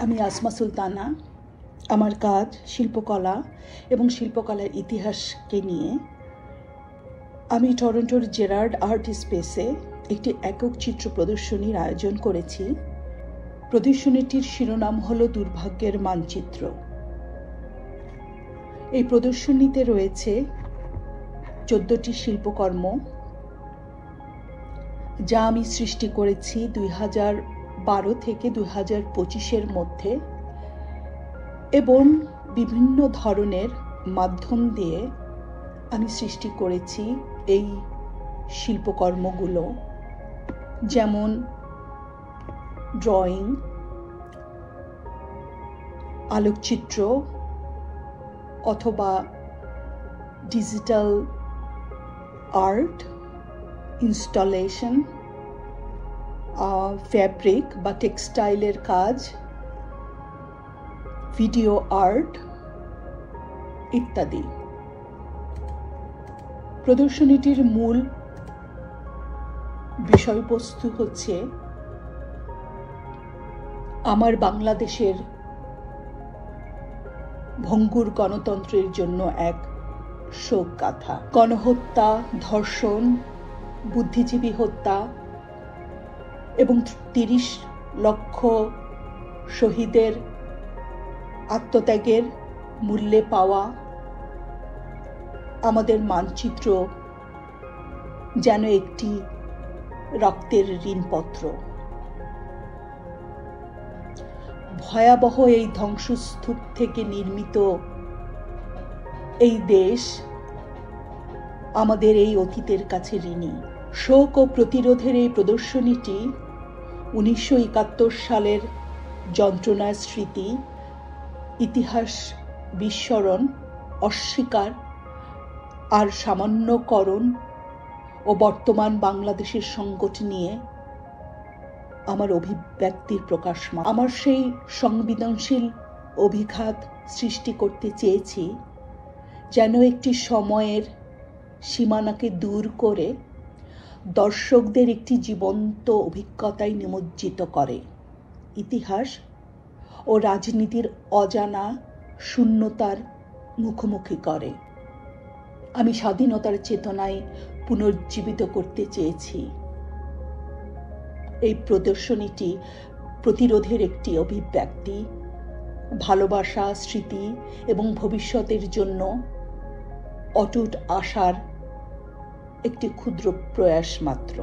আমি আসমা সুলতানা। আমার কাজ শিল্পকলা এবং শিল্পকলার ইতিহাসকে নিয়ে। আমি টরন্টোর জেরার্ড আর্ট স্পেসে একটি একক চিত্র প্রদর্শনীর আয়োজন করেছি। প্রদর্শনীটির শিরোনাম হলো দুর্ভাগ্যের মানচিত্র। এই প্রদর্শনীতে রয়েছে 14টি শিল্পকর্ম, যা আমি সৃষ্টি করেছি 2012 থেকে 2025-এর মধ্যে, এবং বিভিন্ন ধরনের মাধ্যম দিয়ে আমি সৃষ্টি করেছি এই শিল্পকর্মগুলো, যেমন ড্রয়িং, আলোকচিত্র অথবা ডিজিটাল আর্ট, ইনস্টলেশন, ফ্যাব্রিক বা টেক্সটাইলের কাজ, ভিডিও আর্ট ইত্যাদি। প্রদর্শনীটির মূল বিষয়বস্তু হচ্ছে আমার বাংলাদেশের ভঙ্গুর গণতন্ত্রের জন্য এক শোকগাথা। গণহত্যা, ধর্ষণ, বুদ্ধিজীবী হত্যা এবং 30 লক্ষ শহীদের আত্মত্যাগের মূল্যে পাওয়া আমাদের মানচিত্র যেন একটি রক্তের ঋণপত্র। ভয়াবহ এই ধ্বংসস্তূপ থেকে নির্মিত এই দেশ আমাদের এই অতীতের কাছে ঋণী। শোক ও প্রতিরোধের এই প্রদর্শনীটি 1971 সালের যন্ত্রণার স্মৃতি, ইতিহাস বিস্মরণ, অস্বীকার আর সামান্যকরণ ও বর্তমান বাংলাদেশের সংকট নিয়ে আমার অভিব্যক্তির প্রকাশ। আমার সেই সংবেদনশীল অভিঘাত সৃষ্টি করতে চেয়েছি যেন একটি সময়ের সীমানাকে দূর করে দর্শকদের একটি জীবন্ত অভিজ্ঞতায় নিমজ্জিত করে, ইতিহাস ও রাজনীতির অজানা শূন্যতার মুখোমুখি করে। আমি স্বাধীনতার চেতনায় পুনর্জীবিত করতে চেয়েছি। এই প্রদর্শনীটি প্রতিরোধের একটি অভিব্যক্তি, ভালোবাসা, স্মৃতি এবং ভবিষ্যতের জন্য অটুট আশার একটি ক্ষুদ্র প্রয়াস মাত্র।